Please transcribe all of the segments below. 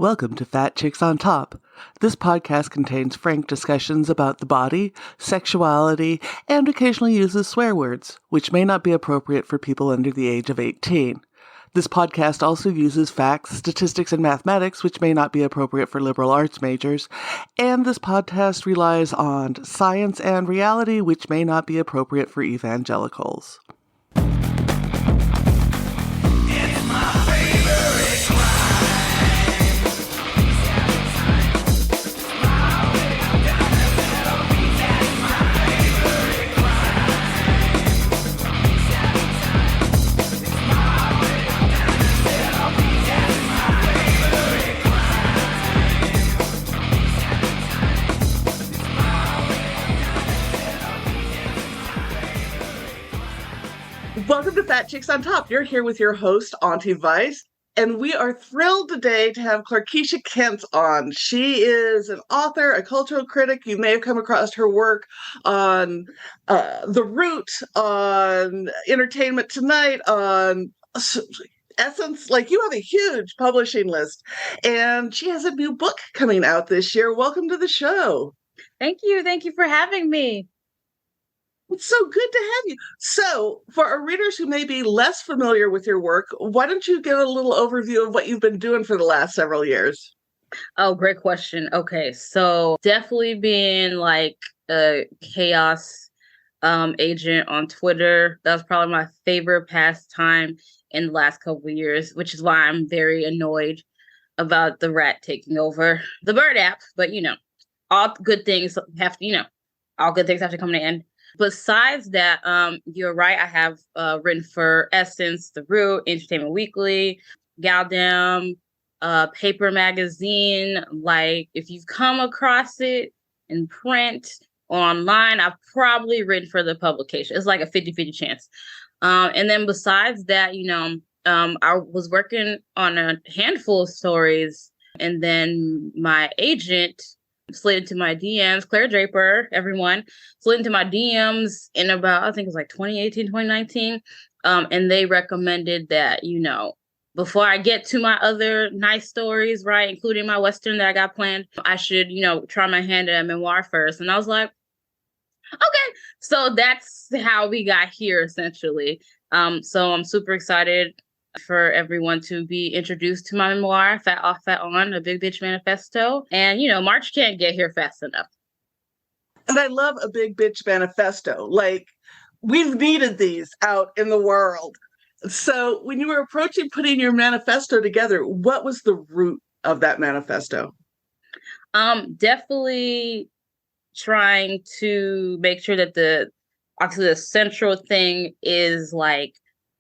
Welcome to Fat Chicks on Top. This podcast contains frank discussions about the body, sexuality, and occasionally uses swear words, which may not be appropriate for people under the age of 18. This podcast also uses facts, statistics, and mathematics, which may not be appropriate for liberal arts majors. And this podcast relies on science and reality, which may not be appropriate for evangelicals. Welcome to Fat Chicks on Top. You're here with your host, Auntie Vice, and we are thrilled today to have Clarkisha Kent on. She is an author, a cultural critic. You may have come across her work on The Root, on Entertainment Tonight, on Essence. Like, you have a huge publishing list, and she has a new book coming out this year. Welcome to the show. Thank you. Thank you for having me. It's so good to have you. So, for our readers who may be less familiar with your work, why don't you give a little overview of what you've been doing for the last several years? Oh, great question. Okay, so definitely being like a chaos agent on Twitter. That was probably my favorite pastime in the last couple of years, which is why I'm very annoyed about the rat taking over the Bird app. But, all good things have to, all good things have to come to an end. Besides that, you're right. I have written for Essence, The Root, Entertainment Weekly, Galdem, Paper Magazine. Like, if you've come across it in print or online, I've probably written for the publication. It's like a 50-50 chance. And then besides that, I was working on a handful of stories, and then my agent slid into my DMs, Claire Draper, everyone, slid into my DMs in about, I think it was like 2018, 2019. And they recommended that, before I get to my other nice stories, right, including my Western that I got planned, I should, try my hand at a memoir first. And I was like, okay. So that's how we got here, essentially. So I'm super excited for everyone to be introduced to my memoir, Fat Off, Fat On, a Big Bitch Manifesto. And, March can't get here fast enough. And I love a Big Bitch Manifesto. Like, we've needed these out in the world. So when you were approaching putting your manifesto together, what was the root of that manifesto? Definitely trying to make sure that the central thing is like,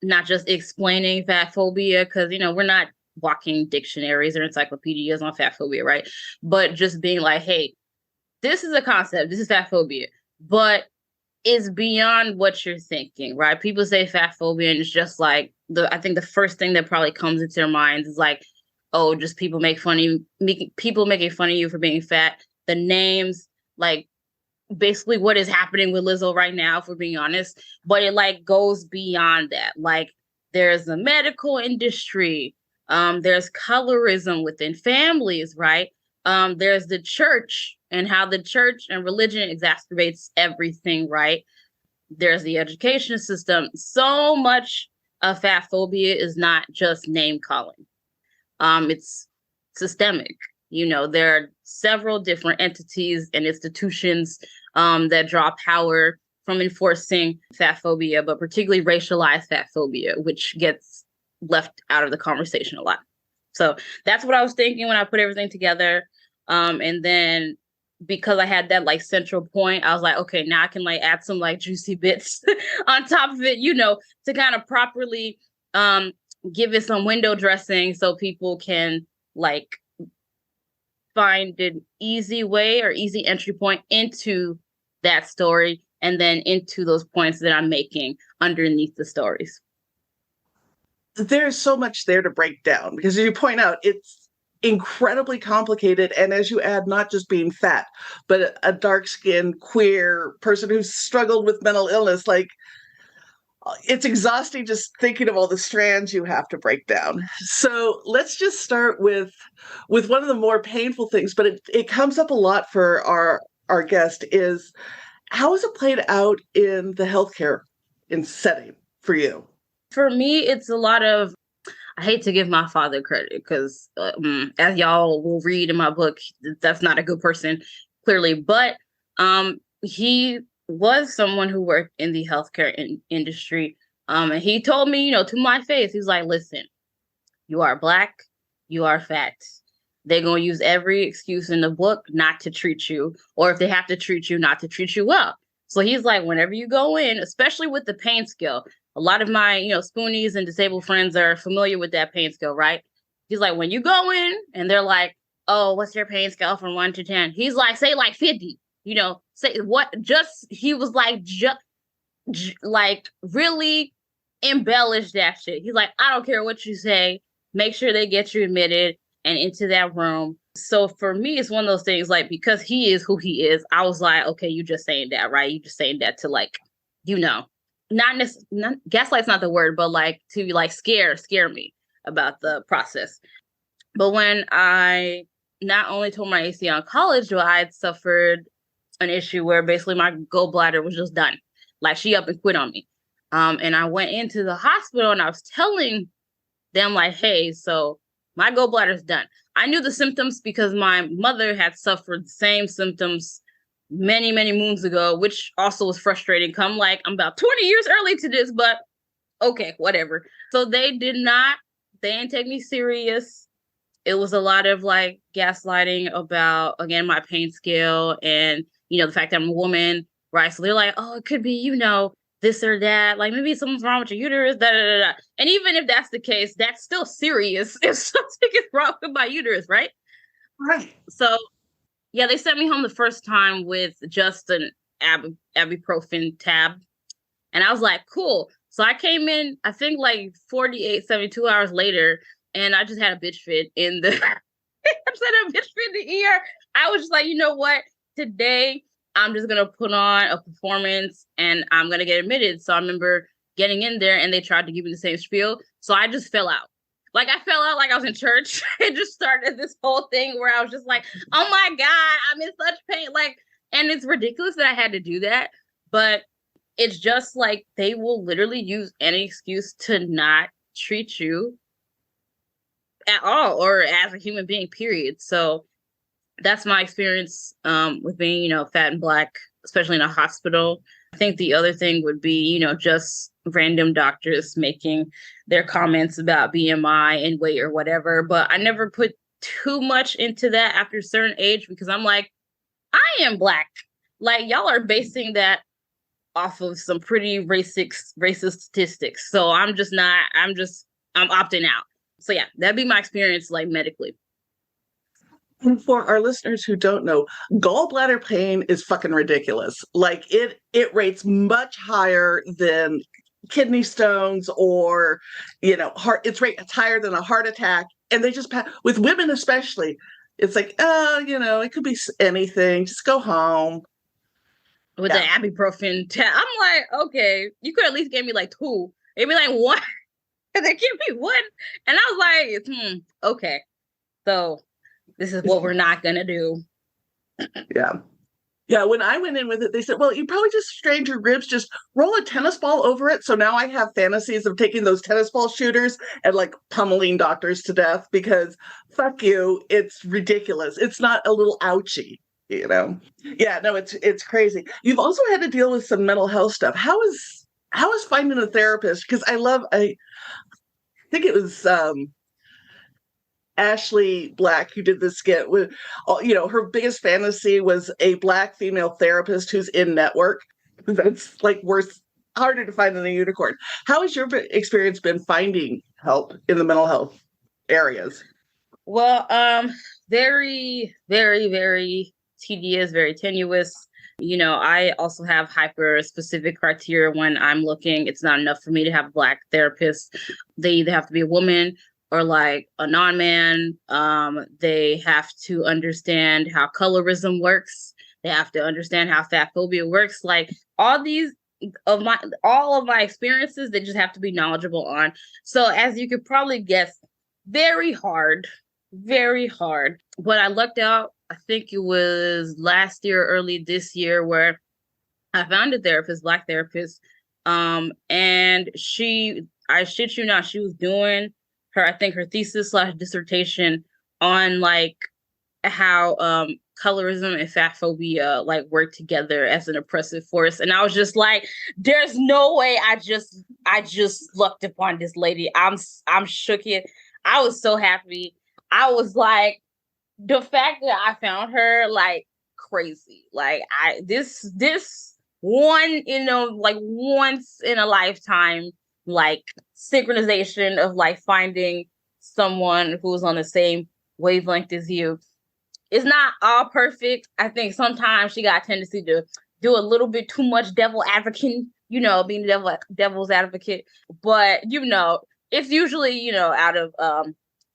not just explaining fat phobia, because, we're not walking dictionaries or encyclopedias on fat phobia, right? But just being like, hey, this is a concept, this is fat phobia, but it's beyond what you're thinking, right? People say fat phobia, and it's just like, I think the first thing that probably comes into their minds is like, oh, just people making fun of you for being fat. The names, like, basically what is happening with Lizzo right now, if we're being honest, but it like goes beyond that. Like, there's the medical industry, there's colorism within families, right? There's the church and how the church and religion exacerbates everything, right? There's the education system. So much of fat phobia is not just name calling. It's systemic. There are several different entities and institutions that draw power from enforcing fat phobia, but particularly racialized fat phobia, which gets left out of the conversation a lot. So that's what I was thinking when I put everything together. And then because I had that like central point, I was like, okay, now I can like add some like juicy bits on top of it, to kind of properly give it some window dressing so people can like find an easy way or easy entry point into that story, and then into those points that I'm making underneath the stories. There's so much there to break down, because as you point out, it's incredibly complicated. And as you add, not just being fat, but a dark-skinned, queer person who's struggled with mental illness, like, it's exhausting just thinking of all the strands you have to break down. So let's just start with one of the more painful things, but it comes up a lot for our guest is how is it played out in the healthcare in setting for you? For me, it's a lot of, I hate to give my father credit because, as y'all will read in my book, that's not a good person, clearly. But he was someone who worked in the healthcare industry. And he told me, to my face, he's like, listen, you are Black, you are fat. They're going to use every excuse in the book not to treat you, or if they have to treat you, not to treat you well. So he's like, whenever you go in, especially with the pain scale, a lot of my, spoonies and disabled friends are familiar with that pain scale, right? He's like, when you go in and they're like, oh, what's your pain scale from 1 to 10? He's like, say like 50, say what? He was like, like really embellish that shit. He's like, I don't care what you say. Make sure they get you admitted and into that room. So for me, it's one of those things, like, because he is who he is, I was like, okay, you just saying that, right? You just saying that to, like, gaslight's not the word, but like to like scare me about the process. But when I not only told my ACL in college, but I had suffered an issue where basically my gallbladder was just done. Like, she up and quit on me. And I went into the hospital and I was telling them, like, hey, so my gallbladder's done. I knew the symptoms because my mother had suffered the same symptoms many, many moons ago, which also was frustrating. I'm about 20 years early to this, but okay, whatever. So they didn't take me serious. It was a lot of like gaslighting about, again, my pain scale and, the fact that I'm a woman, right? So they're like, oh, it could be, this or that. Like, maybe something's wrong with your uterus, da, da, da, da. And even if that's the case, that's still serious if something is wrong with my uterus, right? Right. So, yeah, they sent me home the first time with just an ibuprofen tab. And I was like, cool. So I came in, I think like 48, 72 hours later, and I just had a bitch fit in the ER. I was just like, you know what? Today, I'm just going to put on a performance and I'm going to get admitted. So I remember getting in there and they tried to give me the same spiel. So I just fell out. Like, I fell out like I was in church. It just started this whole thing where I was just like, oh my God, I'm in such pain. Like, and it's ridiculous that I had to do that. But it's just like they will literally use any excuse to not treat you at all or as a human being, period. So that's my experience with being, fat and Black, especially in a hospital. I think the other thing would be, just random doctors making their comments about BMI and weight or whatever. But I never put too much into that after a certain age because I'm like, I am Black. Like, y'all are basing that off of some pretty racist statistics. So I'm opting out. So yeah, that'd be my experience, like, medically. And for our listeners who don't know, gallbladder pain is fucking ridiculous. Like, it rates much higher than kidney stones or, heart. It's higher than a heart attack. And they just with women especially, it's like, it could be anything. Just go home. With the ibuprofen I'm like, okay, you could at least give me like 2, maybe like 1. And they give me 1, and I was like, okay, so this is what we're not gonna do. Yeah, when I went in with it, they said, well, you probably just strained your ribs, just roll a tennis ball over it. So now I have fantasies of taking those tennis ball shooters and like pummeling doctors to death because fuck you, it's ridiculous. It's not a little ouchy. Yeah, no, it's crazy. You've also had to deal with some mental health stuff. How is finding a therapist? Because I think it was Ashley Black who did this skit with, her biggest fantasy was a Black female therapist who's in network. That's like harder to find than a unicorn. How has your experience been finding help in the mental health areas? Well, very, very, very tedious, very tenuous. I also have hyper specific criteria when I'm looking. It's not enough for me to have a Black therapist. They either have to be a woman or like a non-man. They have to understand how colorism works. They have to understand how fat phobia works. Like, all these all of my experiences, they just have to be knowledgeable on. So as you could probably guess, very hard, very hard. But I lucked out. I think it was last year, early this year, where I found a therapist, Black therapist. And I shit you not, she was doing I think her thesis / dissertation on like how colorism and fat phobia like work together as an oppressive force. And I was just like, there's no way I just looked upon this lady. I'm shook it. I was so happy. I was like, the fact that I found her, like, crazy. Like, this one, like once in a lifetime, like synchronization of like finding someone who's on the same wavelength as you. It's not all perfect. I think sometimes she got a tendency to do a little bit too much devil advocate, being the devil's advocate. But, it's usually, out of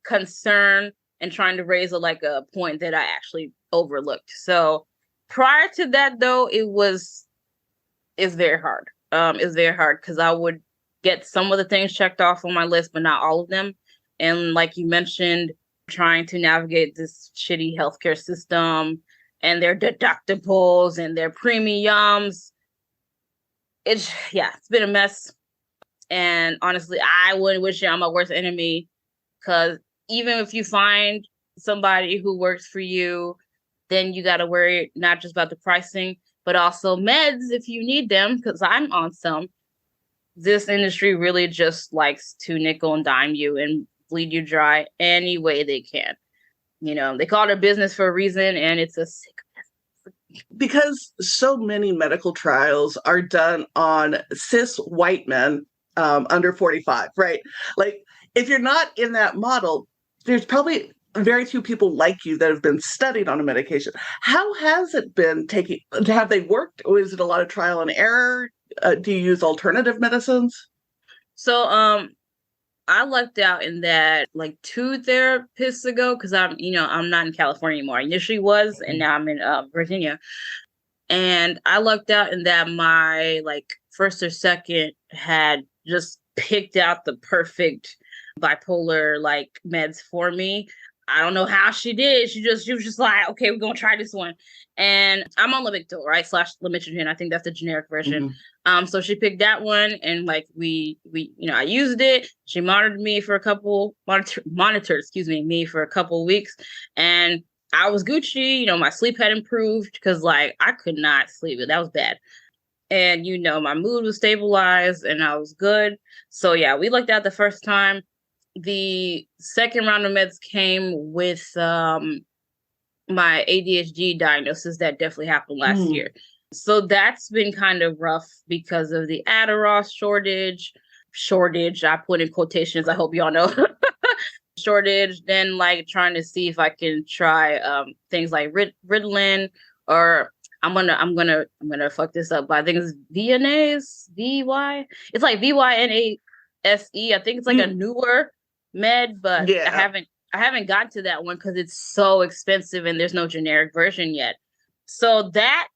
concern and trying to raise a point that I actually overlooked. So prior to that, though, it's very hard. It's very hard because I would get some of the things checked off on my list, but not all of them. And like you mentioned, trying to navigate this shitty healthcare system and their deductibles and their premiums. It's been a mess. And honestly, I wouldn't wish it on my worst enemy, because even if you find somebody who works for you, then you got to worry not just about the pricing, but also meds if you need them, because I'm on some. This industry really just likes to nickel and dime you and bleed you dry any way they can. They call it a business for a reason, and it's a sick business. Because so many medical trials are done on cis white men under 45, right? Like, if you're not in that model, there's probably very few people like you that have been studied on a medication. How has it been have they worked, or is it a lot of trial and error? Do you use alternative medicines? So, I lucked out in that like 2 therapists ago, because I'm not in California anymore. I initially was, and now I'm in Virginia. And I lucked out in that my like first or second had just picked out the perfect bipolar like meds for me. I don't know how she did. She was just like, okay, we're gonna try this one. And I'm on Lamictal, right? / Lamitrazine. I think that's the generic version. Mm-hmm. So she picked that one, and like we I used it. She monitored me for a couple me for a couple weeks, and I was Gucci. My sleep had improved, because like I could not sleep. That was bad. And my mood was stabilized, and I was good. So yeah, we looked at the first time. The second round of meds came with my ADHD diagnosis that definitely happened last year. So that's been kind of rough because of the Adderall shortage. I put in quotations. I hope y'all know. Shortage. Then like trying to see if I can try things like Ritalin, or I'm gonna fuck this up, but I think it's Vyvanse. It's like Vyvanse. I think it's like a newer med, but I haven't gotten to that one because it's so expensive and there's no generic version yet. So that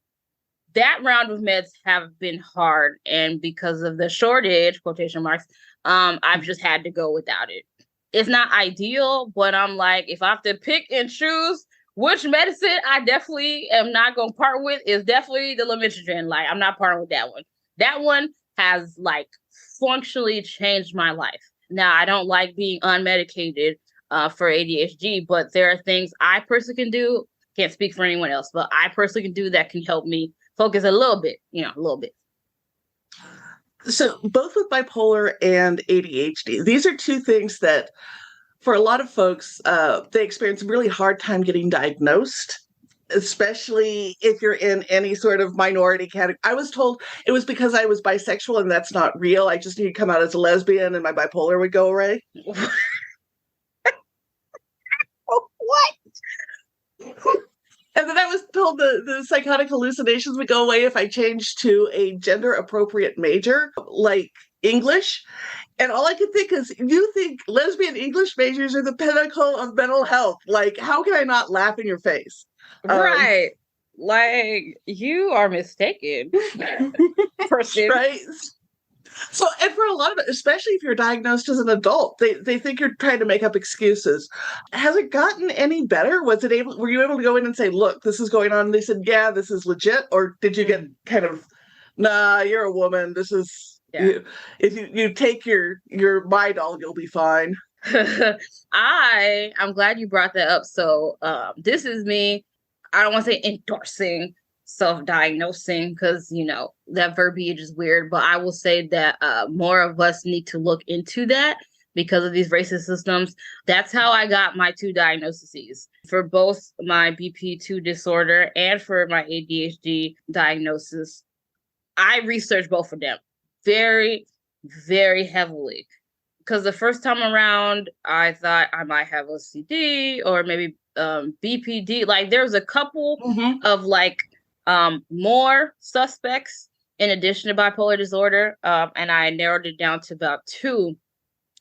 round of meds have been hard, and because of the shortage, quotation marks, I've just had to go without it. It's not ideal, but I'm like, if I have to pick and choose which medicine I definitely am not gonna part with, is definitely the Lamitrazine. Like, I'm not parting with that one. That one has like functionally changed my life. Now, I don't like being unmedicated for ADHD, but there are things I personally can do. Can't speak for anyone else, but I personally can do that can help me focus a little bit. So both with bipolar and ADHD, these are two things that, for a lot of folks, they experience a really hard time getting diagnosed, especially if you're in any sort of minority category. I was told it was because I was bisexual, and that's not real. I just need to come out as a lesbian and my bipolar would go away. What? And then I was told the psychotic hallucinations would go away if I changed to a gender-appropriate major, like English. And all I could think is, you think lesbian English majors are the pinnacle of mental health. Like, how can I not laugh in your face? Right. Like, you are mistaken, person. Right? So, and for a lot of it, especially if you're diagnosed as an adult, they think you're trying to make up excuses. Has it gotten any better? Were you able to go in and say, look, this is going on? And they said, yeah, this is legit. Or did you get kind of, nah, you're a woman. This is, if you take your Midol, you'll be fine. I'm glad you brought that up. So, this is me. I don't want to say endorsing self-diagnosing because that verbiage is weird, but I will say that more of us need to look into that because of these racist systems. That's how I got my 2 diagnoses for both my BP2 disorder and for my ADHD diagnosis. I researched both of them very, very heavily because the first time around I thought I might have OCD or maybe BPD. Like there's a couple of like more suspects in addition to bipolar disorder, and I narrowed it down to about 2.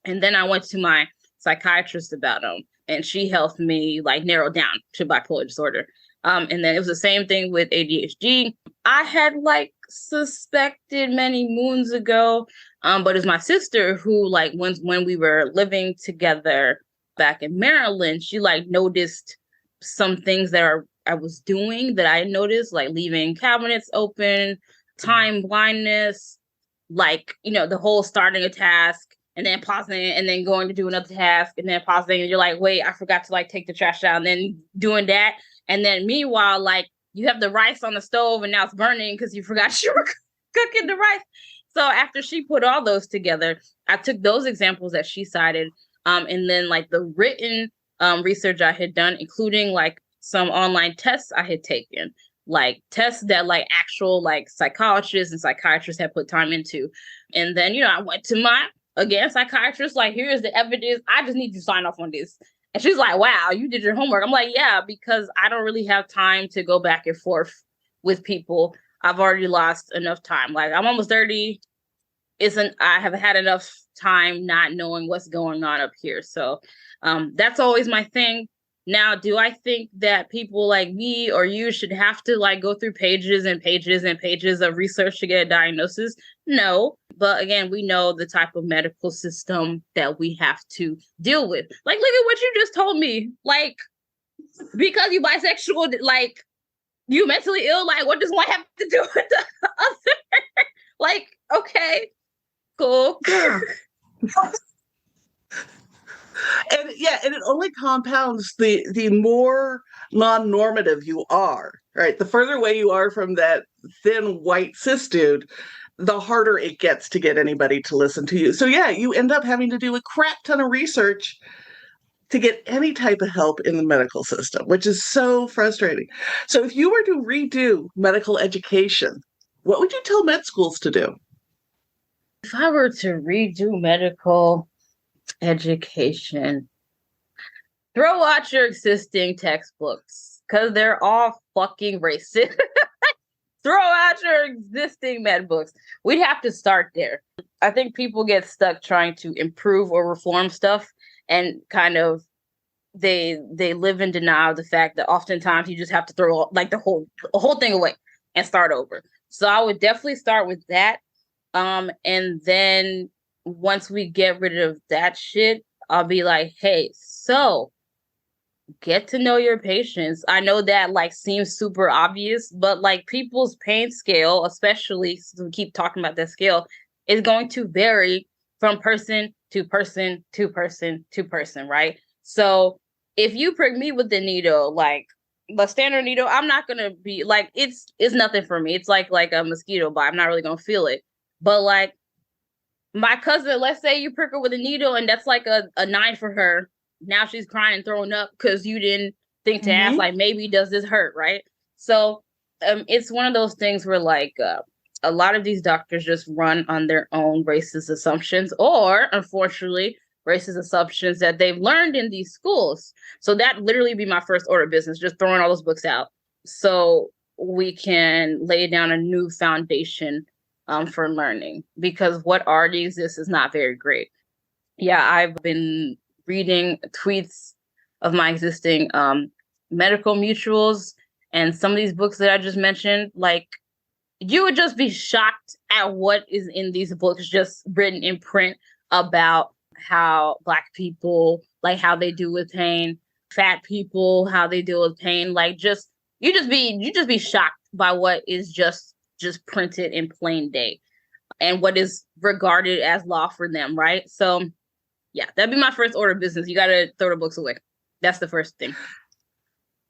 And then I went to my psychiatrist about them, and she helped me like narrow down to bipolar disorder. And then it was the same thing with ADHD. I had like suspected many moons ago, but it's my sister who like when we were living together back in Maryland, she like noticed some things that I was doing that I noticed, like leaving cabinets open, time blindness, like, the whole starting a task and then pausing it and then going to do another task and then pausing and you're like, wait, I forgot to like take the trash out and then doing that. And then meanwhile, like you have the rice on the stove and now it's burning because you forgot you were cooking the rice. So after she put all those together, I took those examples that she cited. And then like the written research I had done, including like some online tests I had taken, like tests that like actual like psychologists and psychiatrists had put time into. And then, I went to my, again, psychiatrist, like, here's the evidence. I just need you to sign off on this. And she's like, wow, you did your homework. I'm like, yeah, because I don't really have time to go back and forth with people. I've already lost enough time. Like, I'm almost 30. I have had enough time not knowing what's going on up here. So that's always my thing. Now, do I think that people like me or you should have to like go through pages and pages and pages of research to get a diagnosis? No. But again, we know the type of medical system that we have to deal with. Like, look at what you just told me. Like, because you bisexual, like, you mentally ill, like, what does one have to do with the other? Like, okay, cool. And it only compounds the more non-normative you are, right? The further away you are from that thin white cis dude, the harder it gets to get anybody to listen to you. So you end up having to do a crap ton of research to get any type of help in the medical system, which is so frustrating. So if you were to redo medical education, what would you tell med schools to do? If I were to redo medical education, throw out your existing textbooks because they're all fucking racist. Throw out your existing med books. We'd have to start there. I think people get stuck trying to improve or reform stuff and kind of they live in denial of the fact that oftentimes you just have to throw like the whole thing away and start over. So I would definitely start with that. And then once we get rid of that shit, I'll be like, hey, so get to know your patients. I know that like seems super obvious, but like people's pain scale, especially since we keep talking about that scale, is going to vary from person to person to person to person, right? So if you prick me with the needle, like the standard needle, I'm not gonna be like it's nothing for me. It's like a mosquito bite. I'm not really gonna feel it. But like my cousin, let's say you prick her with a needle and that's like a 9 for her. Now she's crying and throwing up because you didn't think to ask, like, maybe does this hurt, right? So it's one of those things where like a lot of these doctors just run on their own racist assumptions or, unfortunately, racist assumptions that they've learned in these schools. So that literally be my first order of business, just throwing all those books out so we can lay down a new foundation for learning, because what already exists is not very great. Yeah, I've been reading tweets of my existing medical mutuals, And some of these books that I just mentioned, like, you would just be shocked at what is in these books just written in print about how Black people, like how they deal with pain, fat people, how they deal with pain. Like, just you just be shocked by what is just printed in plain day and what is regarded as law for them, right? So yeah, that'd be my first order of business. You gotta throw the books away. That's the first thing.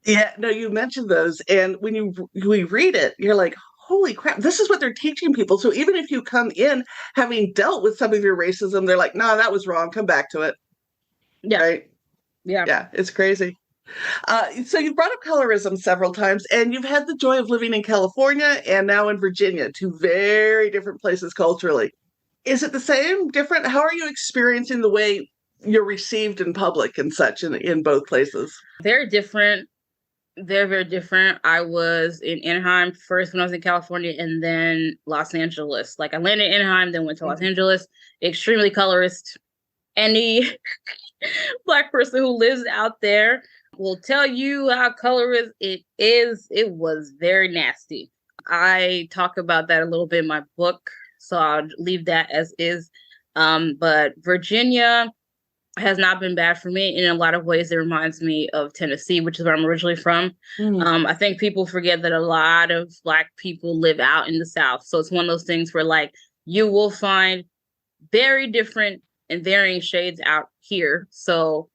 Yeah, no, you mentioned those, and when we read it, you're like, holy crap, this is what they're teaching people. So even if you come in having dealt with some of your racism, they're like, no, that was wrong. Come back to it. Yeah. Right? Yeah. Yeah, it's crazy. So you've brought up colorism several times, and you've had the joy of living in California and now in Virginia, two very different places culturally. Is it the same, different? How are you experiencing the way you're received in public and such in both places? Very different. They're very different. I was in Anaheim first when I was in California, and then Los Angeles. Like, I landed in Anaheim, then went to Los Angeles. Extremely colorist. Any Black person who lives out there will tell you how colorist it is. It was very nasty. I talk about that a little bit in my book, so I'll leave that as is. But Virginia has not been bad for me. In a lot of ways, it reminds me of Tennessee, which is where I'm originally from. I think people forget that a lot of Black people live out in the South. So it's one of those things where, like, you will find very different and varying shades out here. So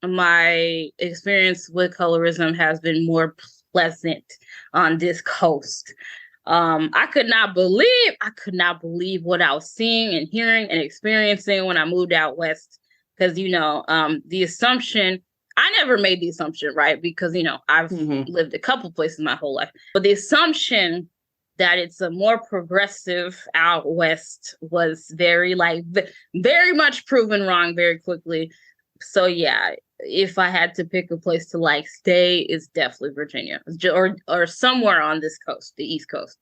my experience with colorism has been more pleasant on this coast. I could not believe what I was seeing and hearing and experiencing when I moved out west. Because, the assumption, I never made the assumption, right? Because, I've lived a couple places my whole life. But the assumption that it's a more progressive out west was very much proven wrong very quickly. So, yeah, if I had to pick a place to stay, it's definitely Virginia or somewhere on this coast, the East Coast.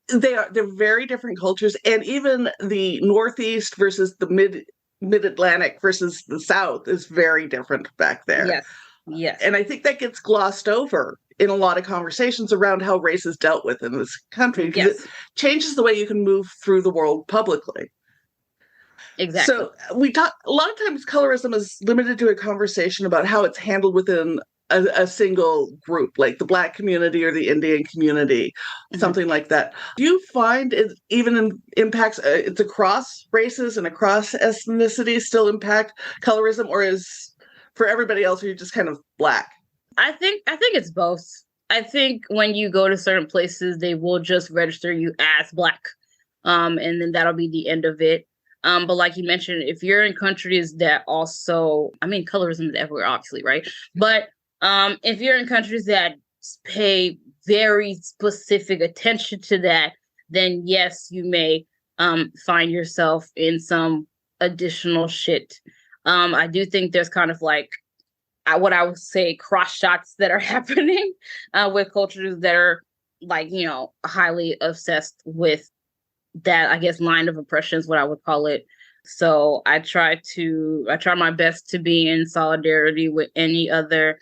They're very different cultures. And even the Northeast versus the mid-Atlantic versus the South is very different back there. Yes. And I think that gets glossed over in a lot of conversations around how race is dealt with in this country, because it changes the way you can move through the world publicly. Exactly. So we talk a lot of times colorism is limited to a conversation about how it's handled within a single group, like the Black community or the Indian community, something like that. Do you find it even impacts, it's across races and across ethnicities still impact colorism, or is for everybody else, are you just kind of Black? I think it's both. I think when you go to certain places, they will just register you as Black. And then that'll be the end of it. But like you mentioned, if you're in countries that also, colorism is everywhere, obviously, right? But if you're in countries that pay very specific attention to that, then yes, you may find yourself in some additional shit. I do think there's kind of what I would say cross shots that are happening with cultures that are highly obsessed with that, I guess, line of oppression is what I would call it. So I try my best to be in solidarity with any other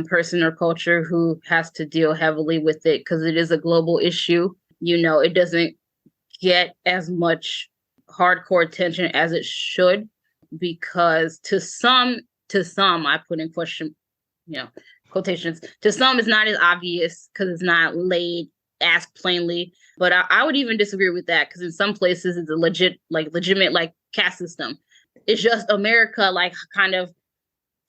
person or culture who has to deal heavily with it, because it is a global issue. It doesn't get as much hardcore attention as it should, because to some, I put in question, quotations, to some it's not as obvious because it's not laid as plainly. But I would even disagree with that, because in some places it's a legitimate caste system. It's just America kind of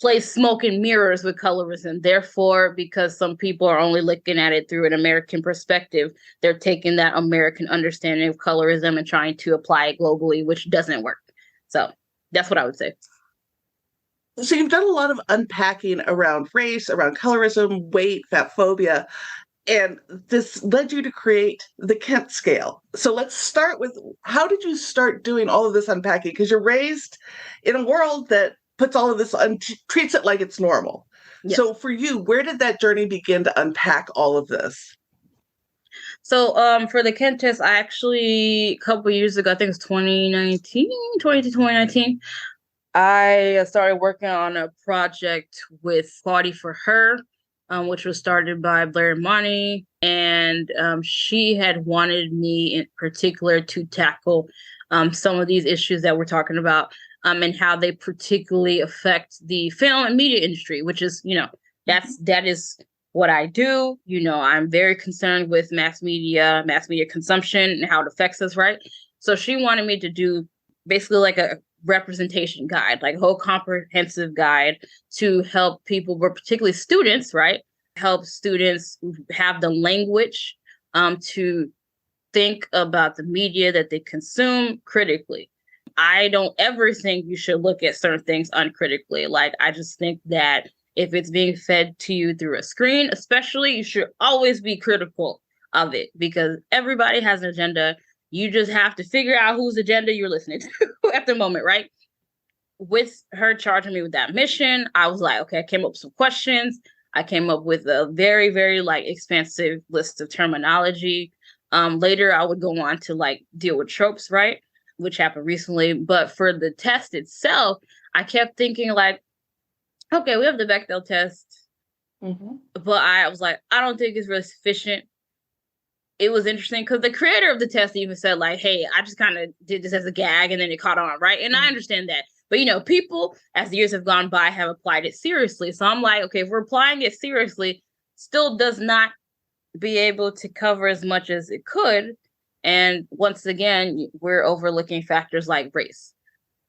plays smoke and mirrors with colorism. Therefore, because some people are only looking at it through an American perspective, they're taking that American understanding of colorism and trying to apply it globally, which doesn't work. So that's what I would say. So you've done a lot of unpacking around race, around colorism, weight, fat phobia, and this led you to create the Kent scale. So let's start with, how did you start doing all of this unpacking? Because you're raised in a world that puts all of this treats it like it's normal. Yes. So for you, where did that journey begin to unpack all of this? So for the Kent test, I actually, a couple of years ago, I think it was 2019, I started working on a project with Quality for Her. which was started by Blair and Monty. And she had wanted me in particular to tackle some of these issues that we're talking about, and how they particularly affect the film and media industry, which is, that is what I do. I'm very concerned with mass media consumption and how it affects us, right? So she wanted me to do basically like a representation guide, like a whole comprehensive guide to help people, but particularly students, right? Help students have the language to think about the media that they consume critically. I don't ever think you should look at certain things uncritically. Like, I just think that if it's being fed to you through a screen, especially, you should always be critical of it, because everybody has an agenda. You just have to figure out whose agenda you're listening to at the moment, right? With her charging me with that mission, I was like, okay, I came up with some questions. I came up with a very, very expansive list of terminology. Later, I would go on to deal with tropes, right? Which happened recently. But for the test itself, I kept thinking okay, we have the Bechdel test. Mm-hmm. But I was like, I don't think it's really sufficient. It was interesting because the creator of the test even said hey, I just kind of did this as a gag and then it caught on, right? And I understand that. But, people, as the years have gone by, have applied it seriously. So I'm like, okay, if we're applying it seriously, still does not be able to cover as much as it could. And once again, we're overlooking factors like race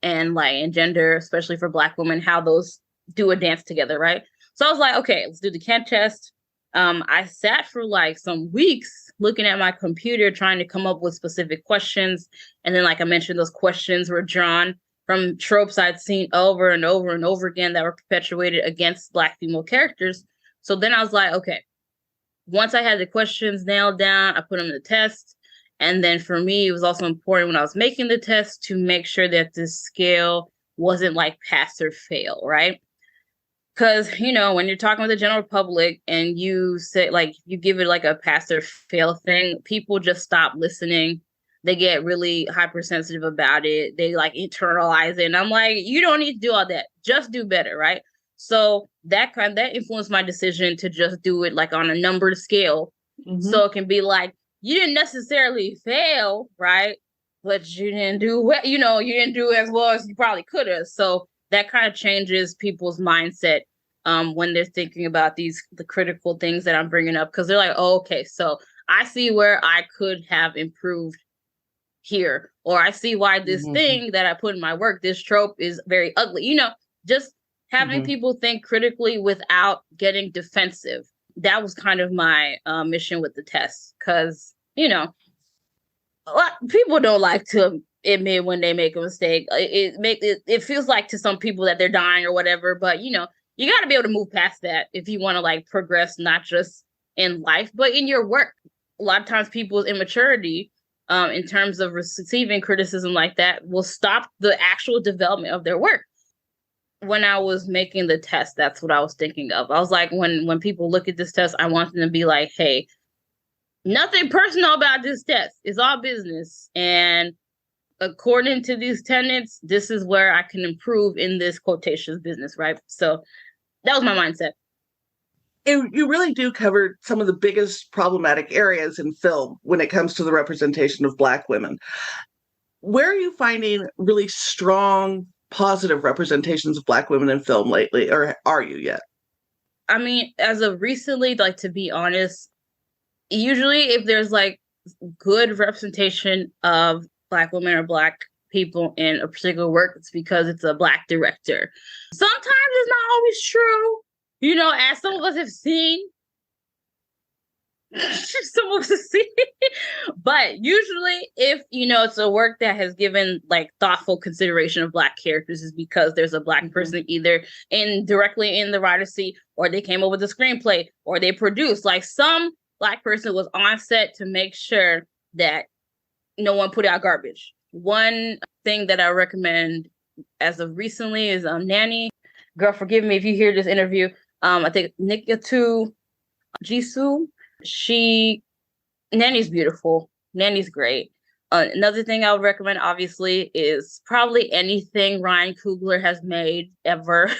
and and gender, especially for Black women, how those do a dance together, right? So I was like, okay, let's do the Kent test. I sat for some weeks looking at my computer trying to come up with specific questions. And then, like I mentioned, those questions were drawn from tropes I'd seen over and over and over again that were perpetuated against Black female characters. So then I was like, okay, once I had the questions nailed down, I put them in the test. And then for me, it was also important when I was making the test to make sure that the scale wasn't pass or fail, right? Because, when you're talking with the general public and you say, you give it a pass or fail thing, people just stop listening. They get really hypersensitive about it. They internalize it. And I'm like, you don't need to do all that. Just do better, right? So that influenced my decision to just do it on a numbered scale. Mm-hmm. So it can be you didn't necessarily fail, right? But you didn't do well, you didn't do as well as you probably could have. So that kind of changes people's mindset when they're thinking about the critical things that I'm bringing up, because they're like, oh, okay, so I see where I could have improved here, or I see why this mm-hmm. thing that I put in my work, this trope, is very ugly. Just having mm-hmm. people think critically without getting defensive. That was kind of my mission with the test, because people don't like to admit when they make a mistake. It feels like to some people that they're dying or whatever, but you got to be able to move past that if you want to progress, not just in life but in your work. A lot of times people's immaturity in terms of receiving criticism like that will stop the actual development of their work. When I was making the test, that's what I was thinking of. I was like, when people look at this test, I want them to be like, hey, nothing personal about this test. It's all business. And according to these tenets, this is where I can improve in this quotations business, right? So that was my mindset. You really do cover some of the biggest problematic areas in film when it comes to the representation of Black women. Where are you finding really strong, positive representations of Black women in film lately, or are you yet? I mean, as of recently, to be honest, usually if there's good representation of Black women or Black people in a particular work, it's because it's a Black director. Sometimes it's not always true, as some of us have seen. Some of us have seen. But usually if, it's a work that has given thoughtful consideration of Black characters, is because there's a Black mm-hmm. person either directly in the writer's seat, or they came up with the screenplay, or they produced. Some Black person was on set to make sure that no one put out garbage. One thing that I recommend as of recently is Nanny. Girl, forgive me if you hear this interview. I think Nikatu Jisoo. Nanny's beautiful. Nanny's great. Another thing I would recommend, obviously, is probably anything Ryan Coogler has made ever.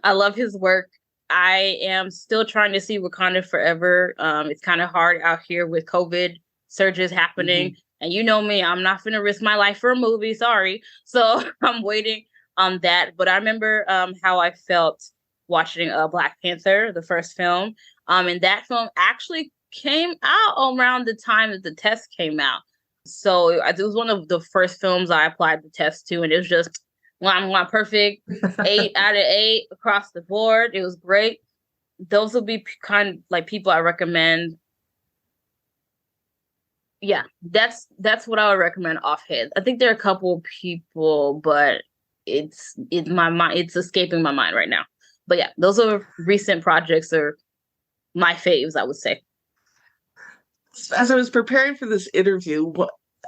I love his work. I am still trying to see Wakanda Forever. It's kind of hard out here with COVID surges happening. And you know me, I'm not going to risk my life for a movie. Sorry. So I'm waiting on that. But I remember how I felt watching Black Panther, the first film. And that film actually came out around the time that the test came out. So it was one of the first films I applied the test to. And it was just one perfect 8 out of 8 across the board. It was great. Those will be kind of like people I recommend. Yeah, that's what I would recommend offhand. I think there are a couple people, but it's my mind. It's escaping my mind right now. But yeah, those are recent projects or my faves, I would say. As I was preparing for this interview,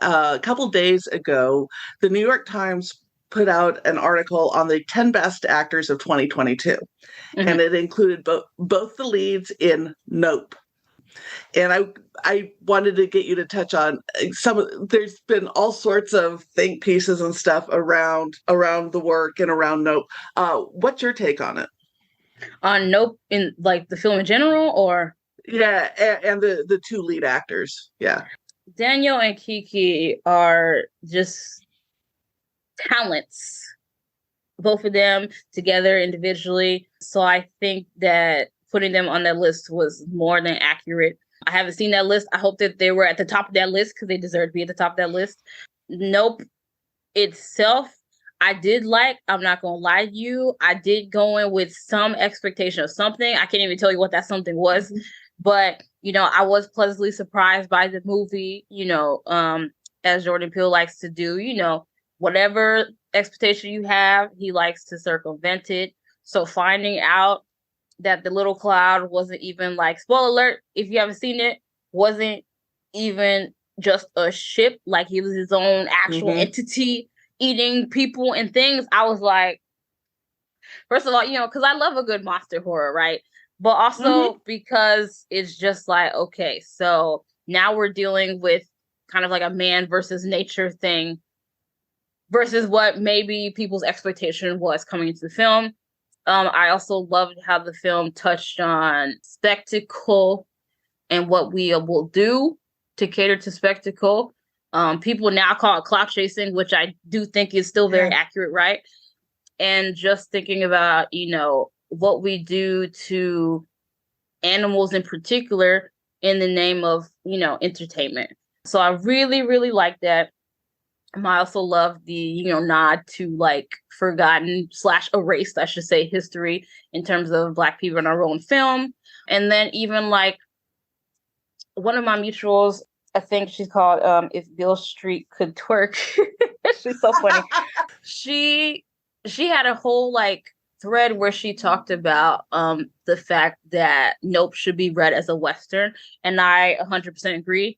a couple days ago, the New York Times put out an article on the 10 best actors of 2022. And it included both the leads in Nope. And I wanted to get you to touch on there's been all sorts of think pieces and stuff around the work and around Nope. What's your take on it? On Nope, in like the film in general, or? Yeah, and the two lead actors. Yeah. Daniel and Kiki are just talents, both of them together individually. So I think that putting them on that list was more than accurate. I haven't seen that list. I hope that they were at the top of that list because they deserve to be at the top of that list. Nope itself, I did like. I'm not going to lie to you. I did go in with some expectation of something. I can't even tell you what that something was. But, I was pleasantly surprised by the movie, as Jordan Peele likes to do, whatever expectation you have, he likes to circumvent it. So finding out that the little cloud wasn't even like, spoiler alert, if you haven't seen it, wasn't even just a ship, like he was his own actual entity eating people and things. I was like, first of all, because I love a good monster horror, right? But also because it's just like, okay, so now we're dealing with kind of like a man versus nature thing versus what maybe people's expectation was coming into the film. I also loved how the film touched on spectacle and what we will do to cater to spectacle. People now call it clout chasing, which I do think is still very accurate, right? And just thinking about, what we do to animals in particular in the name of, entertainment. So I really, really like that. I also love the, nod to like forgotten / erased, I should say, history in terms of Black people in our own film. And then even like one of my mutuals, I think she's called If Beale Street Could Twerk. She's so funny. She had a whole like thread where she talked about the fact that Nope should be read as a Western. And I 100% agree.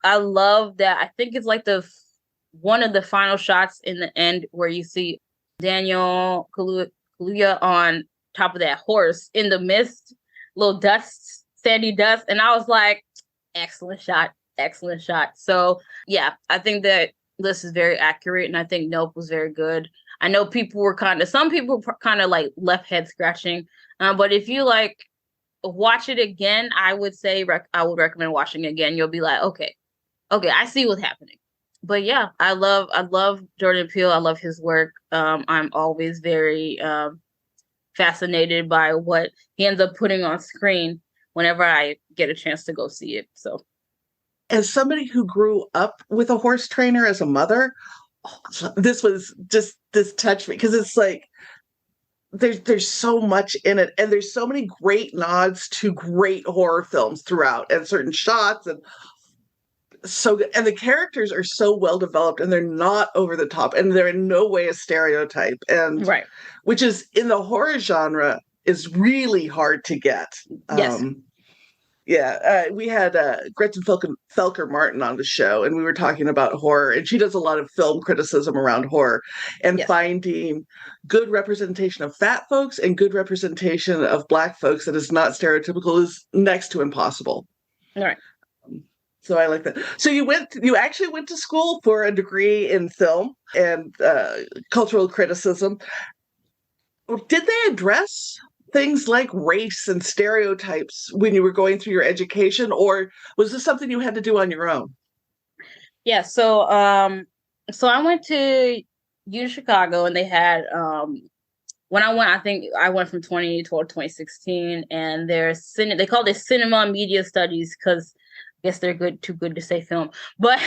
I love that. I think it's like one of the final shots in the end where you see Daniel Kaluuya on top of that horse in the mist, little dust, sandy dust. And I was like, excellent shot. So yeah, I think that this is very accurate. And I think Nope was very good. I know some people were kind of like left head scratching. But if you like watch it again, I would say I would recommend watching it again. You'll be like, okay, I see what's happening. But yeah, I love Jordan Peele. I love his work. I'm always very fascinated by what he ends up putting on screen whenever I get a chance to go see it. So, as somebody who grew up with a horse trainer as a mother, this touched me because it's like there's so much in it, and there's so many great nods to great horror films throughout, and certain shots and. So good. And the characters are so well developed, and they're not over the top, and they're in no way a stereotype, and right, which is in the horror genre is really hard to get. Yes. We had Gretchen Felker Martin on the show, and we were talking about horror, and she does a lot of film criticism around horror, and finding good representation of fat folks and good representation of Black folks that is not stereotypical is next to impossible. All right. So I like that. So you actually went to school for a degree in film and cultural criticism. Did they address things like race and stereotypes when you were going through your education, or was this something you had to do on your own? Yeah, so I went to U Chicago, and they had when I went, I think I went from 2012 to 2016, and they called it cinema and media studies because I guess they're too good to say film. But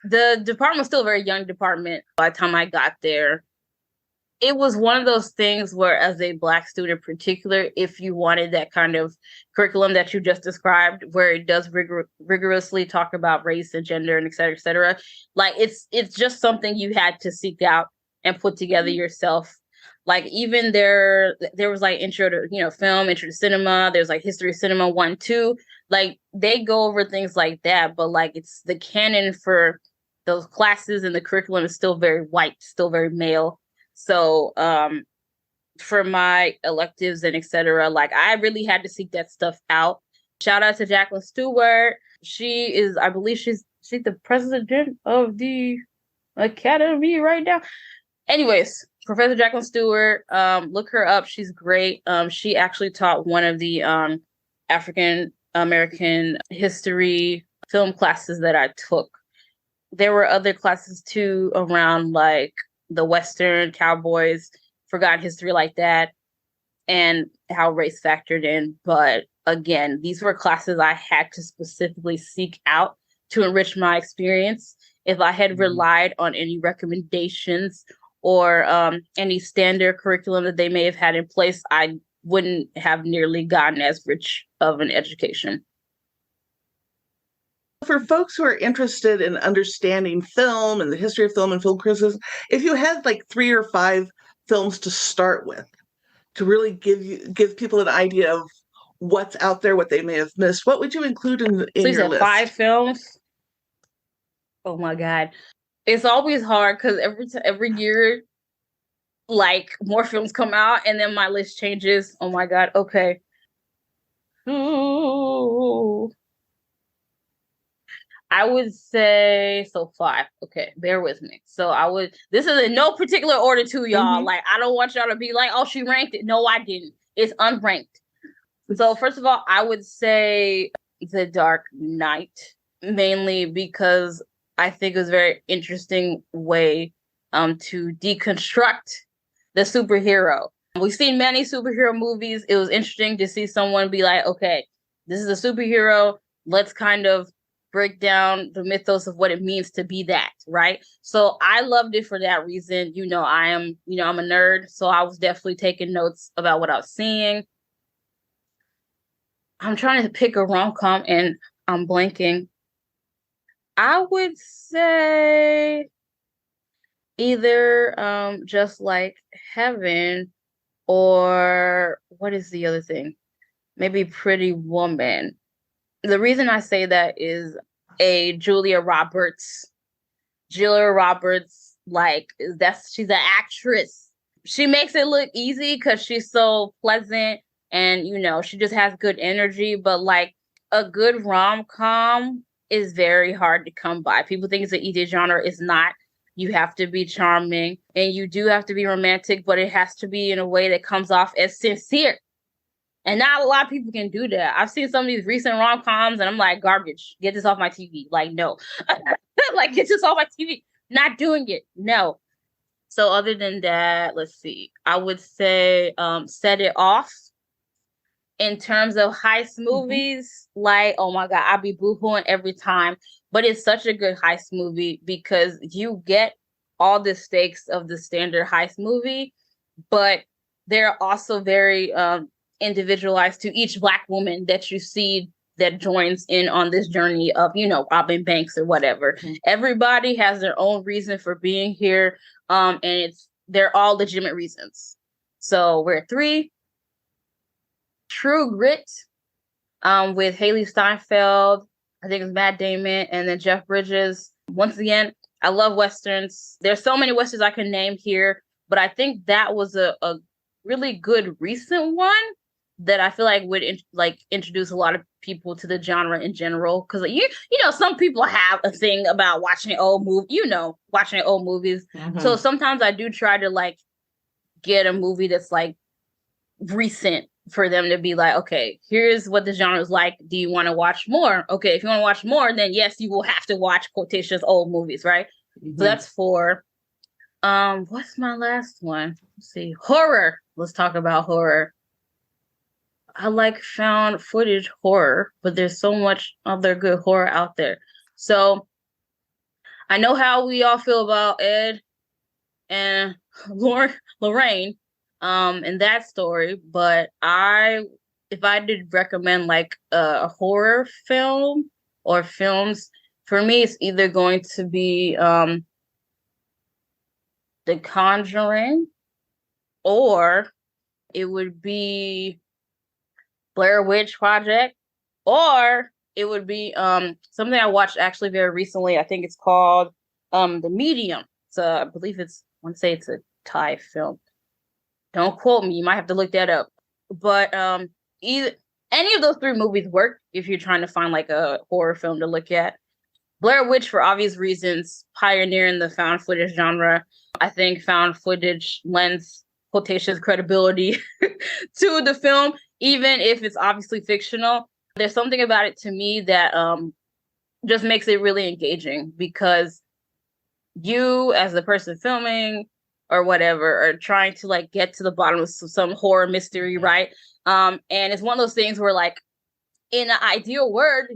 the department was still a very young department by the time I got there. It was one of those things where, as a Black student in particular, if you wanted that kind of curriculum that you just described, where it does rigorously talk about race and gender and et cetera, like it's just something you had to seek out and put together yourself. Like even there was like intro to film, intro to cinema. There's like history of cinema 1, 2. Like they go over things like that, but like it's the canon for those classes and the curriculum is still very white, still very male. So for my electives and etc., like I really had to seek that stuff out. Shout out to Jacqueline Stewart. She is, I believe she's the president of the academy right now. Anyways, Professor Jacqueline Stewart, look her up. She's great. She actually taught one of the African American history film classes that I took. There were other classes too around like the Western cowboys, forgotten history like that, and how race factored in. But again, these were classes I had to specifically seek out to enrich my experience. If I had relied on any recommendations or any standard curriculum that they may have had in place, I wouldn't have nearly gotten as rich of an education. For folks who are interested in understanding film and the history of film and film criticism, if you had like 3 or 5 films to start with, to really give people an idea of what's out there, what they may have missed, what would you include in So your you said list? 5 films? Oh my God. It's always hard because every year, like more films come out and then my list changes. Oh my God. Okay. Ooh. I would say so 5. Okay, bear with me. So this is in no particular order too, y'all. Like I don't want y'all to be like, oh, she ranked it. No, I didn't. It's unranked. So first of all, I would say The Dark Knight, mainly because I think it was a very interesting way to deconstruct the superhero. We've seen many superhero movies. It was interesting to see someone be like, okay, this is a superhero. Let's kind of break down the mythos of what it means to be that, right? So I loved it for that reason. I'm a nerd, so I was definitely taking notes about what I was seeing. I'm trying to pick a rom-com and I'm blanking. I would say either Just Like Heaven, or what is the other thing? Maybe Pretty Woman. The reason I say that is Julia Roberts, like she's an actress. She makes it look easy because she's so pleasant and she just has good energy. But like a good rom-com is very hard to come by. People think it's an easy genre. It's not. You have to be charming and you do have to be romantic, but it has to be in a way that comes off as sincere. And not a lot of people can do that. I've seen some of these recent rom-coms and I'm like, garbage. Get this off my TV. Like, no. Like, get this off my TV. Not doing it. No. So other than that, let's see. I would say Set It Off. In terms of heist movies, like, oh my God, I'll be boo-hooing every time. But it's such a good heist movie because you get all the stakes of the standard heist movie, but they're also very individualized to each Black woman that you see that joins in on this journey of, robbing banks or whatever. Everybody has their own reason for being here, and they're all legitimate reasons. So we're at 3. True Grit, with Haley Steinfeld, I think it's Matt Damon, and then Jeff Bridges. Once again, I love Westerns. There's so many Westerns I can name here, but I think that was a really good recent one that I feel like would introduce a lot of people to the genre in general. Because some people have a thing about watching old movies. So sometimes I do try to like get a movie that's like recent for them to be like, okay, here's what the genre is like. Do you want to watch more? Okay, if you want to watch more, then yes, you will have to watch quotations old movies, right? Mm-hmm. So that's 4. What's my last one? Let's see. Horror. Let's talk about horror. I like found footage horror, but there's so much other good horror out there. So I know how we all feel about Ed and Lorraine, in that story, but if I did recommend like a horror film or films, for me, it's either going to be The Conjuring, or it would be Blair Witch Project, or it would be something I watched actually very recently. I think it's called The Medium. So I believe I want to say it's a Thai film. Don't quote me. You might have to look that up. But any of those 3 movies work if you're trying to find like a horror film to look at. Blair Witch, for obvious reasons, pioneering the found footage genre. I think found footage lends quotations credibility to the film, even if it's obviously fictional. There's something about it to me that just makes it really engaging, because you, as the person filming or whatever, are trying to like get to the bottom of some horror mystery, right? And it's one of those things where, like, in an ideal world,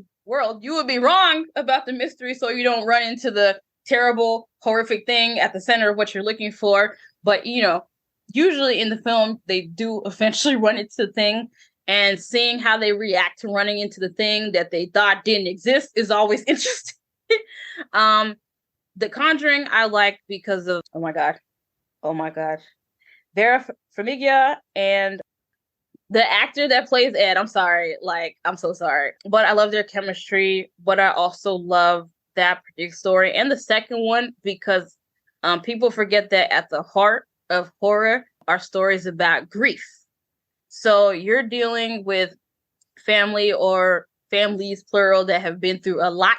you would be wrong about the mystery, so you don't run into the terrible, horrific thing at the center of what you're looking for. But usually in the film, they do eventually run into the thing, and seeing how they react to running into the thing that they thought didn't exist is always interesting. The Conjuring I like because of oh my god, Vera Farmiga and the actor that plays Ed. I'm sorry, I'm so sorry, but I love their chemistry. But I also love that particular story and the second one, because people forget that at the heart of horror are stories about grief. So you're dealing with family or families, plural, that have been through a lot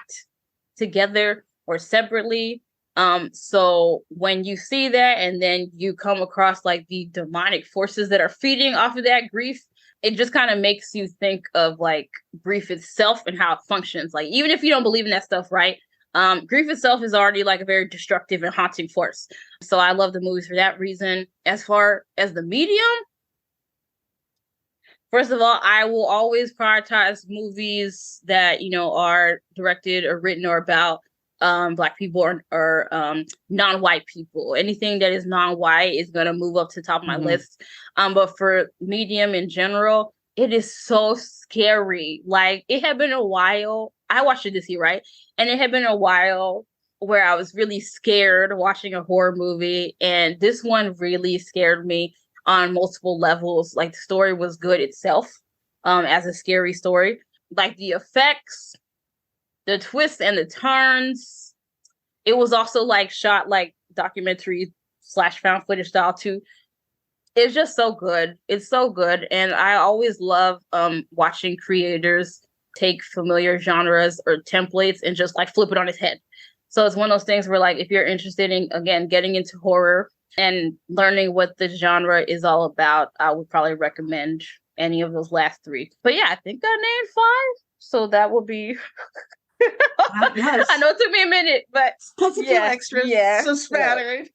together or separately. So when you see that and then you come across like the demonic forces that are feeding off of that grief, it just kind of makes you think of like grief itself and how it functions. Like, even if you don't believe in that stuff, right? Grief itself is already like a very destructive and haunting force. So I love the movies for that reason. As far as the medium, first of all, I will always prioritize movies that, are directed or written or about Black people or non-white people. Anything that is non-white is going to move up to the top of my list. But for medium in general, it is so scary. Like, it had been a while. I watched it this year, right? And it had been a while where I was really scared watching a horror movie. And this one really scared me on multiple levels. Like, the story was good itself, as a scary story. Like, the effects, the twists and the turns. It was also like shot like documentary / found footage style too. It's just so good. It's so good. And I always love watching creators take familiar genres or templates and just like flip it on its head. So it's one of those things where, like, if you're interested in, again, getting into horror and learning what the genre is all about, I would probably recommend any of those last 3. But yeah, I think I named 5. So that will be... Yes. I know it took me a minute, but plus a few extras. Yeah, so smattering. Right.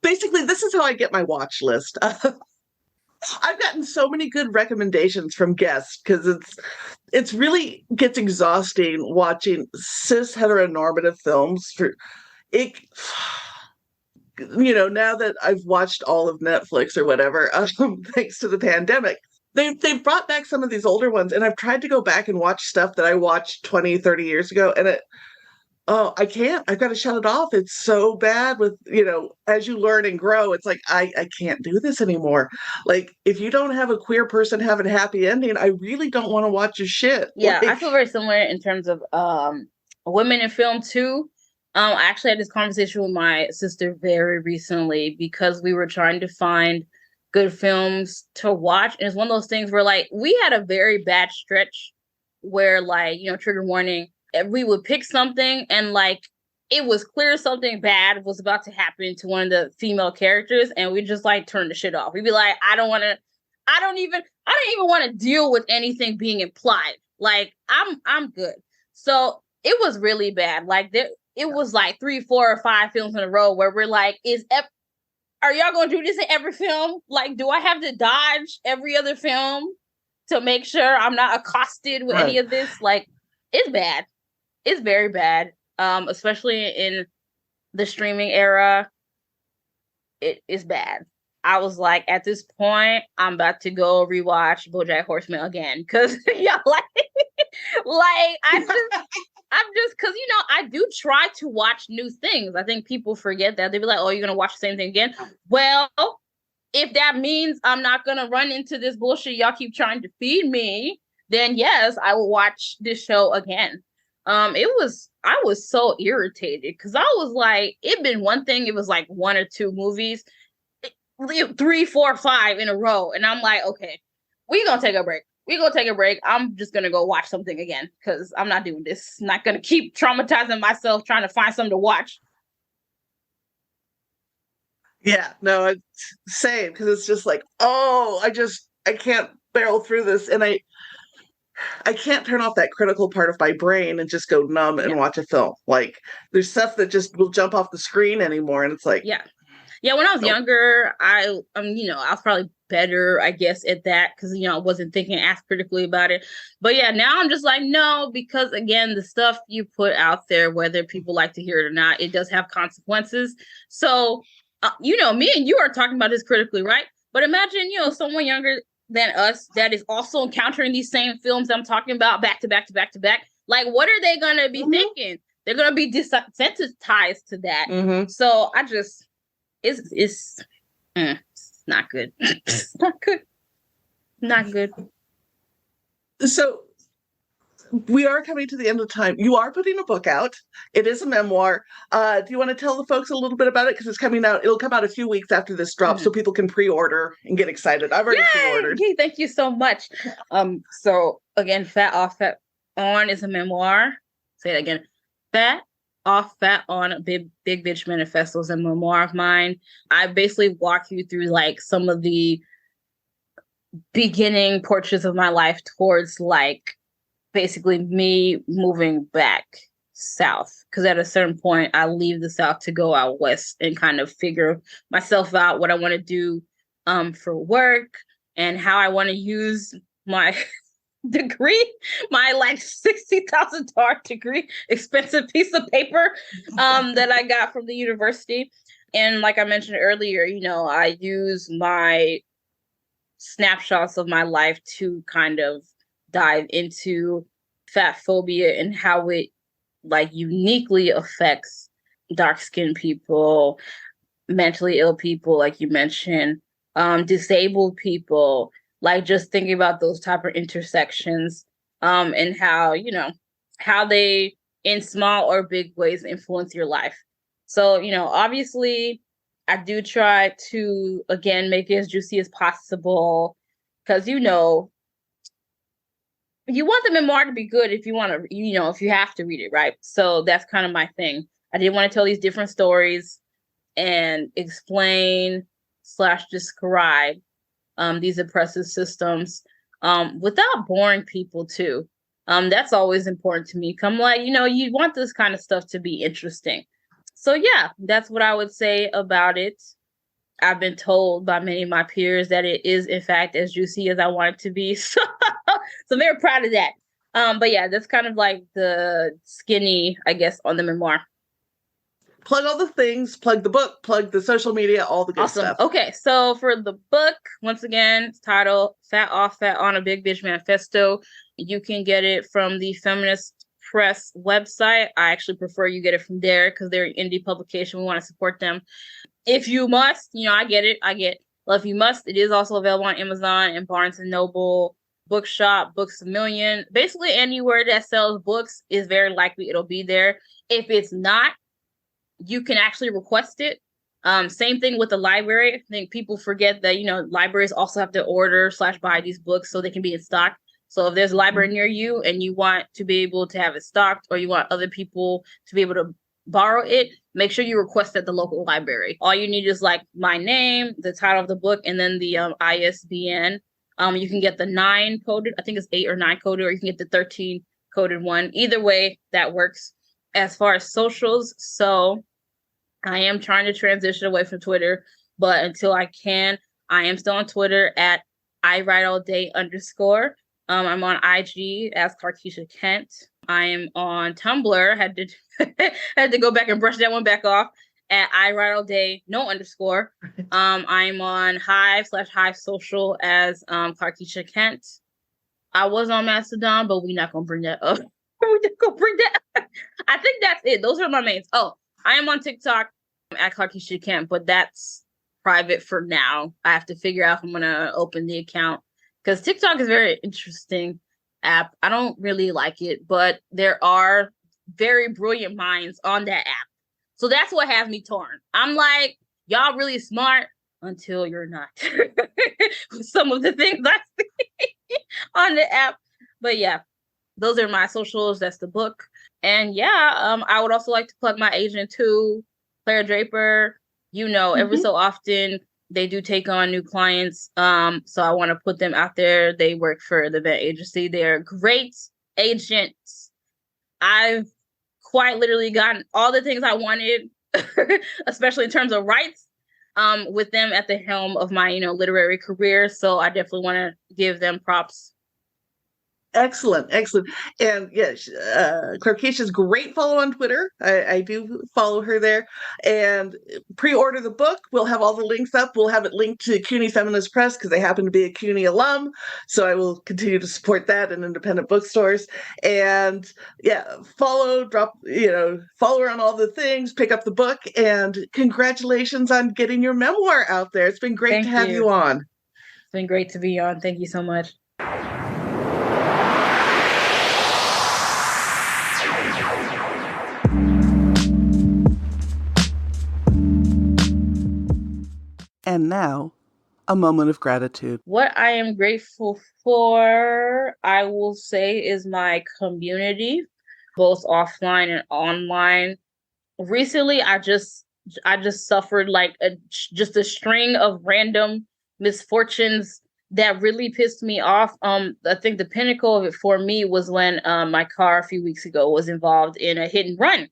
Basically, this is how I get my watch list. I've gotten so many good recommendations from guests, because it's really gets exhausting watching cis heteronormative films for it. Now that I've watched all of Netflix or whatever, thanks to the pandemic, they've brought back some of these older ones, and I've tried to go back and watch stuff that I watched 20, 30 years ago, and I can't. I've got to shut it off. It's so bad with, as you learn and grow, it's like, I can't do this anymore. Like, if you don't have a queer person have a happy ending, I really don't want to watch your shit. Yeah, I feel very similar in terms of women in film too. I actually had this conversation with my sister very recently, because we were trying to find good films to watch. And it's one of those things where, like, we had a very bad stretch where, like, trigger warning, we would pick something and, like, it was clear something bad was about to happen to one of the female characters, and we just like turn the shit off. We'd be like, I don't even want to deal with anything being implied. Like, I'm good. So it was really bad. Like it was like 3, 4, or 5 films in a row where we're like, are y'all gonna do this in every film? Like, do I have to dodge every other film to make sure I'm not accosted with any of this? Like, it's bad. It's very bad. Especially in the streaming era. It is bad. I was like, at this point, I'm about to go rewatch BoJack Horseman again because I'm just because I do try to watch new things. I think people forget that. They be like, "Oh, you're gonna watch the same thing again?" Well, if that means I'm not gonna run into this bullshit y'all keep trying to feed me, then yes, I will watch this show again. I was so irritated because I was like, it'd been one thing. It was like 1 or 2 movies, 3, 4, 5 in a row. And I'm like, okay, we're going to take a break. I'm just going to go watch something again because I'm not doing this. I'm not going to keep traumatizing myself trying to find something to watch. Yeah, no, it's same because it's just like, oh, I can't barrel through this. And I can't turn off that critical part of my brain and just go numb and watch a film. Like, there's stuff that just will jump off the screen anymore. And it's like, yeah. When I was younger, I was probably better, I guess, at that because, I wasn't thinking as critically about it. But yeah, now I'm just like, no, because again, the stuff you put out there, whether people like to hear it or not, it does have consequences. So, me and you are talking about this critically, right? But imagine, someone younger than us that is also encountering these same films I'm talking about back to back to back to back. Like, what are they going to be thinking? They're going to be desensitized to that. Mm-hmm. So I just... It's not good. It's not good. Not good. So we are coming to the end of time. You are putting a book out. It is a memoir. Do you want to tell the folks a little bit about it? Because it's coming out. It'll come out a few weeks after this drops, so people can pre-order and get excited. I've already pre-ordered. Yay! Thank you so much. So again, Fat Off, Fat On is a memoir. Say it again. Fat Off, Fat On, Big Bitch Manifesto is a memoir of mine. I basically walk you through like some of the beginning portraits of my life towards like basically me moving back south. Because at a certain point, I leave the South to go out west and kind of figure myself out, what I want to do for work and how I want to use my degree, my like $60,000 degree, expensive piece of paper that I got from the university. And like I mentioned earlier, I use my snapshots of my life to kind of dive into fat phobia and how it like uniquely affects dark-skinned people, mentally ill people, like you mentioned, disabled people, like just thinking about those type of intersections, and how, how they in small or big ways influence your life. So, obviously I do try to, again, make it as juicy as possible because, you want the memoir to be good if you want to, if you have to read it, right? So that's kind of my thing. I did want to tell these different stories and explain / describe these oppressive systems without boring people too. That's always important to me. Come like, you want this kind of stuff to be interesting. So yeah, that's what I would say about it. I've been told by many of my peers that it is, in fact, as juicy as I want it to be. So I'm very proud of that. But yeah, that's kind of like the skinny, I guess, on the memoir. Plug all the things, plug the book, plug the social media, all the good stuff. Okay, so for the book, once again, it's titled Fat Off, Fat On, a Big Bitch Manifesto. You can get it from the Feminist Press website. I actually prefer you get it from there because they're an indie publication. We want to support them. If you must, I get it. Well, if you must, it is also available on Amazon and Barnes & Noble, Bookshop, Books A Million. Basically, anywhere that sells books is very likely it'll be there. If it's not, you can actually request it. Same thing with the library. I think people forget that, libraries also have to order / buy these books so they can be in stock. So if there's a library near you and you want to be able to have it stocked or you want other people to be able to borrow it, make sure you request at the local library. All you need is like my name, the title of the book, and then the ISBN. You can get the 9 coded, I think it's 8 or 9 coded, or you can get the 13 coded one. Either way, that works. As far as socials, so I am trying to transition away from Twitter, but until I can, I am still on Twitter at @iWriteAllDay_. I'm on IG as Clarkisha Kent. I am on Tumblr. Had to go back and brush that one back off at @iWriteAllDay _. I'm on Hive Social as Clarkisha Kent. I was on Mastodon, but we're not gonna bring that up. We're not gonna bring that up. I think that's it. Those are my mains. Oh, I am on TikTok at Clarkisha Kent, but that's private for now. I have to figure out if I'm gonna open the account because TikTok is a very interesting app. I don't really like it, but there are very brilliant minds on that app. So that's what has me torn. I'm like, y'all really smart until you're not. Some of the things I see on the app. But yeah, those are my socials. That's the book. And yeah, I would also like to plug my agent too, Claire Draper. Every so often they do take on new clients. So I want to put them out there. They work for the event agency. They're great agents. I've quite literally gotten all the things I wanted, especially in terms of rights, with them at the helm of my, literary career. So I definitely want to give them props. Excellent. And yes, Clarkisha's great follow on Twitter. I do follow her there. And pre-order the book. We'll have all the links up. We'll have it linked to CUNY Feminist Press because they happen to be a CUNY alum. So I will continue to support that in independent bookstores. And yeah, follow her on all the things, pick up the book, and congratulations on getting your memoir out there. It's been great to have you on. It's been great to be on. Thank you so much. And now, a moment of gratitude. What I am grateful for, I will say, is my community, both offline and online. Recently, I just suffered like just a string of random misfortunes that really pissed me off. I think the pinnacle of it for me was when my car a few weeks ago was involved in a hit and run,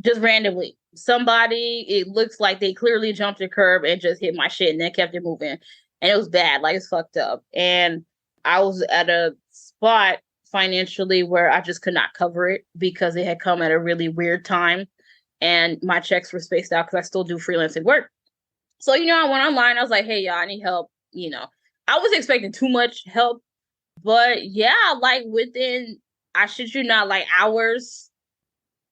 just randomly. Somebody, it looks like they clearly jumped a curb and just hit my shit and then kept it moving. And it was bad, like it's fucked up. And I was at a spot financially where I just could not cover it because it had come at a really weird time. And my checks were spaced out because I still do freelancing work. So, I went online. I was like, hey, y'all, I need help. I was expecting too much help. But yeah, like within, I shit you not, like hours,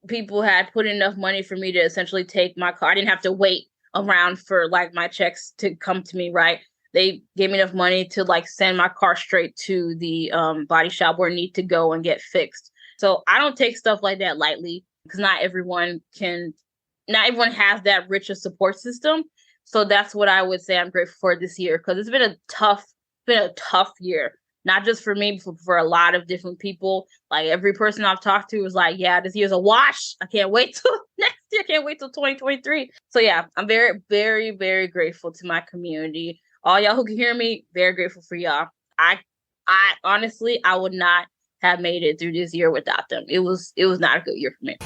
people had put enough money for me to essentially take my car. I didn't have to wait around for like my checks to come to me, right? They gave me enough money to like send my car straight to the body shop where it need to go and get fixed. So I don't take stuff like that lightly because not everyone has that rich a support system. So that's what I would say I'm grateful for this year because it's been a tough year. Not just for me, but for a lot of different people. Like every person I've talked to was like, yeah, this year's a wash. I can't wait till next year. I can't wait till 2023. So yeah, I'm very, very, very grateful to my community. All y'all who can hear me, very grateful for y'all. I honestly, I would not have made it through this year without them. It was not a good year for me.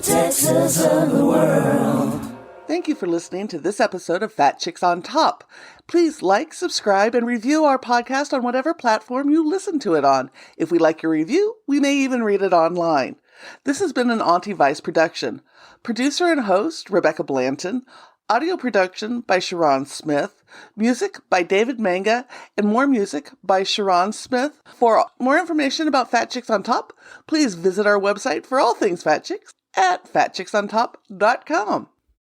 Texas of the world. Thank you for listening to this episode of Fat Chicks on Top. Please like, subscribe, and review our podcast on whatever platform you listen to it on. If we like your review, we may even read it online. This has been an Auntie Vice production. Producer and host, Rebecca Blanton. Audio production by Sharon Smith. Music by David Manga. And more music by Sharon Smith. For more information about Fat Chicks on Top, please visit our website for all things Fat Chicks, at fatchicksontop.com.